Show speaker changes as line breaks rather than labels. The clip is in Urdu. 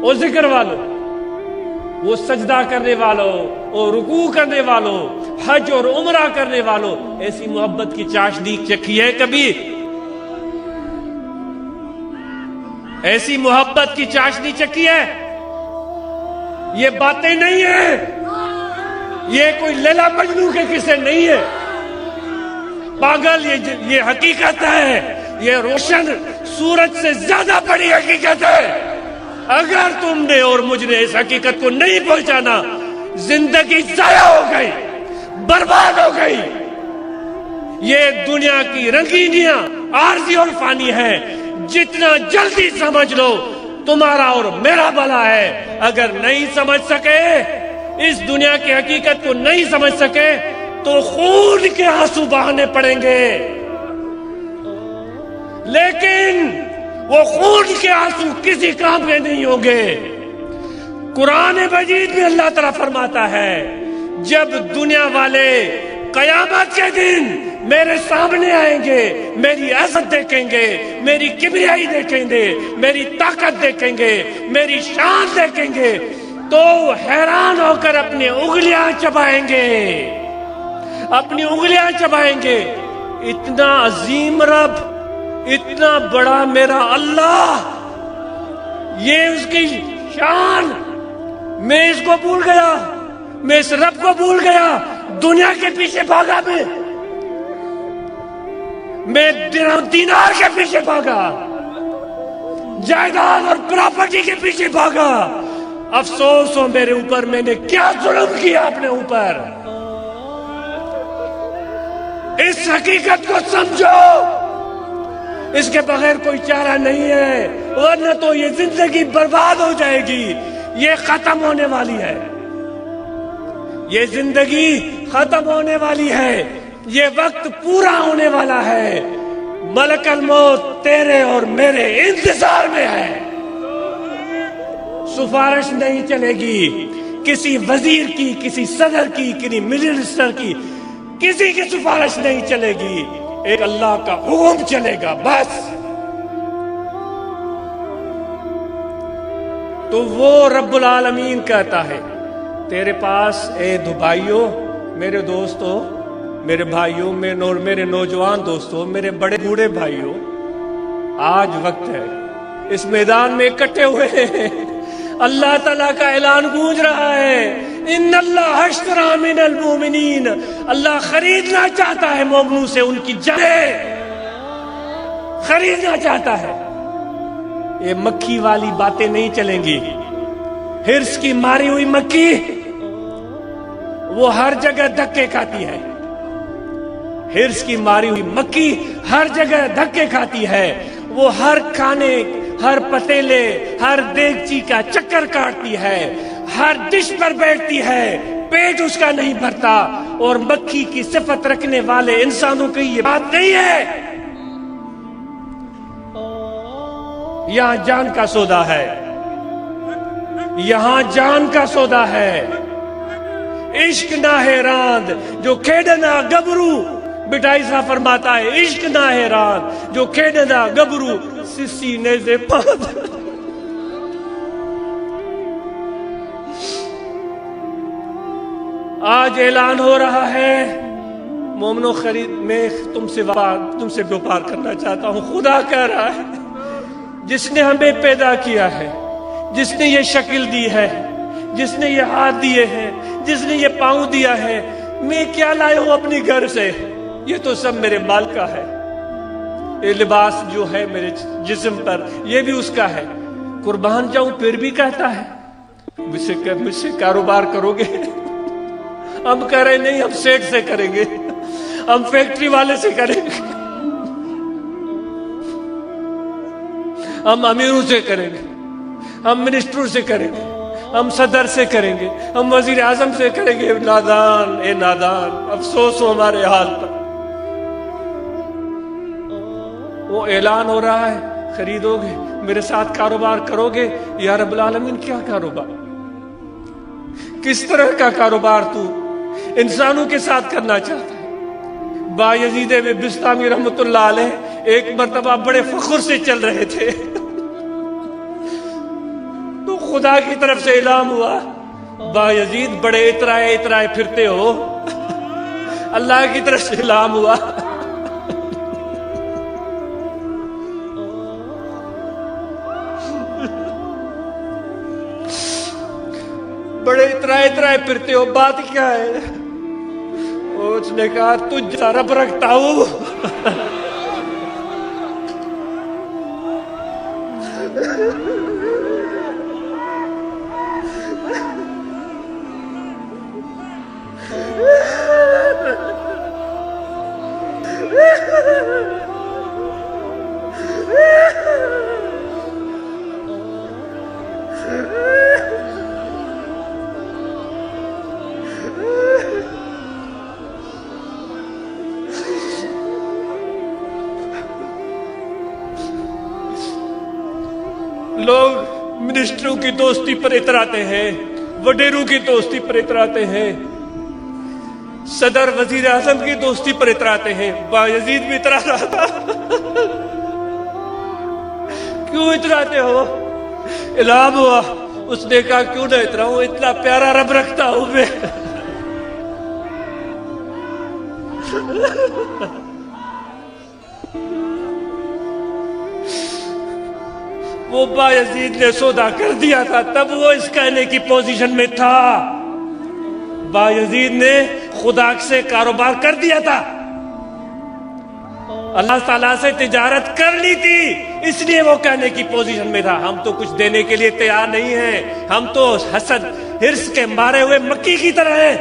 او ذکر والوں، وہ سجدہ کرنے والوں، اور رکوع کرنے والوں، حج اور عمرہ کرنے والوں، ایسی محبت کی چاشنی چکھی ہے کبھی؟ ایسی محبت کی چاشنی چکھی ہے؟ یہ باتیں نہیں ہیں، یہ کوئی لیلا مجنوں کے قصے نہیں ہے پاگل، یہ حقیقت ہے، یہ روشن سورج سے زیادہ بڑی حقیقت ہے۔ اگر تم نے اور مجھ نے اس حقیقت کو نہیں پہچانا، زندگی ضائع ہو گئی، برباد ہو گئی۔ یہ دنیا کی رنگینیاں عارضی اور فانی ہے، جتنا جلدی سمجھ لو تمہارا اور میرا بھلا ہے۔ اگر نہیں سمجھ سکے، اس دنیا کی حقیقت کو نہیں سمجھ سکے، تو خون کے آنسو بہانے پڑیں گے، لیکن وہ خون کے آنسو کسی کام کے نہیں ہوں گے۔ قرآن مجید میں اللہ تعالیٰ فرماتا ہے، جب دنیا والے قیامت کے دن میرے سامنے آئیں گے، میری عزت دیکھیں گے، میری کبریائی دیکھیں گے، میری طاقت دیکھیں گے، میری شان دیکھیں گے، تو حیران ہو کر اپنی انگلیاں چبائیں گے، اپنی انگلیاں چبائیں گے۔ اتنا عظیم رب، اتنا بڑا میرا اللہ، یہ اس کی شان، میں اس کو بھول گیا، میں اس رب کو بھول گیا، دنیا کے پیچھے بھاگا، میں دینار کے پیچھے بھاگا، جائیداد اور پراپرٹی کے پیچھے بھاگا۔ افسوس ہو میرے اوپر، میں نے کیا ظلم کیا اپنے اوپر۔ اس حقیقت کو سمجھو، اس کے بغیر کوئی چارہ نہیں ہے، ورنہ تو یہ زندگی برباد ہو جائے گی۔ یہ ختم ہونے والی ہے، یہ زندگی ختم ہونے والی ہے، یہ وقت پورا ہونے والا ہے۔ ملک الموت تیرے اور میرے انتظار میں ہے۔ سفارش نہیں چلے گی کسی وزیر کی، کسی صدر کی، کسی منسٹر کی، کسی کی سفارش نہیں چلے گی، ایک اللہ کا حکم چلے گا بس۔ تو وہ رب العالمین کہتا ہے، تیرے پاس اے بھائیوں، میرے دوستوں، میرے بھائیوں، میرے نوجوان دوستوں، میرے بڑے بوڑھے بھائیوں، آج وقت ہے، اس میدان میں اکٹھے ہوئے ہیں، اللہ تعالیٰ کا اعلان گونج رہا ہے، ان اللہ اشتری من المؤمنین، اللہ خریدنا چاہتا ہے مومنوں سے ان کی جانیں، خریدنا چاہتا ہے۔ یہ مکھی والی باتیں نہیں چلیں گی، ہرس کی ماری ہوئی مکھی وہ ہر جگہ دھکے کھاتی ہے، ہرس کی ماری ہوئی مکھی ہر جگہ دھکے کھاتی ہے، وہ ہر کھانے، ہر پتیلے، ہر دیگچی کا چکر کاٹتی ہے، ہر ڈش پر بیٹھتی ہے، پیٹ اس کا نہیں بھرتا۔ اور مکھی کی صفت رکھنے والے انسانوں کی یہ بات نہیں ہے۔ یہاں جان کا سودا ہے، یہاں جان کا سودا ہے۔ عشق نہ ہے راند جو کھیڈنا گبرو، بٹائی صاحب فرماتا ہے، عشق نہ ہے راند جو کھیڈنا گبرو، سسی نیزے پاند۔ آج اعلان ہو رہا ہے، مومنو خرید، میں تم سے وپار کرنا چاہتا ہوں۔ خدا کہہ رہا ہے، جس نے ہمیں پیدا کیا ہے، جس نے یہ شکل دی ہے، جس نے یہ ہاتھ دیے ہیں، جس نے یہ پاؤں دیا ہے، میں کیا لائے ہوں اپنی گھر سے؟ یہ تو سب میرے مال کا ہے۔ یہ لباس جو ہے میرے جسم پر، یہ بھی اس کا ہے۔ قربان جاؤں پھر بھی کہتا ہے، مجھ سے کاروبار کرو گے؟ ہم کہہ رہے نہیں، ہم سیٹ سے کریں گے، ہم فیکٹری والے سے کریں گے، ہم امیروں سے کریں گے، ہم منسٹروں سے کریں گے، ہم صدر سے کریں گے، ہم وزیر اعظم سے کریں گے۔ نادان، اے نادان، افسوس ہو ہمارے حال پر۔ وہ اعلان ہو رہا ہے، خریدو گے، میرے ساتھ کاروبار کرو گے؟ یا رب العالمین، کیا کاروبار، کس طرح کا کاروبار تو انسانوں کے ساتھ کرنا چاہتا ہے؟ بایزید بستامی رحمت اللہ علیہ ایک مرتبہ بڑے فخر سے چل رہے تھے، تو خدا کی طرف سے اعلان ہوا بایزید بڑے اترائے پھرتے ہو، اللہ کی طرف سے اعلان ہوا بڑے اترائے پھرتے ہو، بات کیا ہے؟ اس نے کہا تجھ رب رکھتا ہوں لوگ منسٹروں کی دوستی پر اتراتے ہیں، وڈیروں کی دوستی پر اتراتے ہیں، صدر وزیر اعظم کی دوستی پر اتراتے ہیں، بایزید بھی اترا رہا تھا کیوں اتراتے ہو؟ اعلان ہوا، اس نے کہا کیوں نہ اتراؤں، اتنا پیارا رب رکھتا ہوں میں وہ بایزید نے سودا کر دیا تھا، تب وہ اس کہنے کی پوزیشن میں تھا، بایزید نے خدا سے کاروبار کر دیا تھا، اللہ تعالیٰ سے تجارت کر لی تھی، اس لیے وہ کہنے کی پوزیشن میں تھا ہم تو کچھ دینے کے لیے تیار نہیں ہیں، ہم تو حسد حرص کے مارے ہوئے مکی کی طرح ہیں،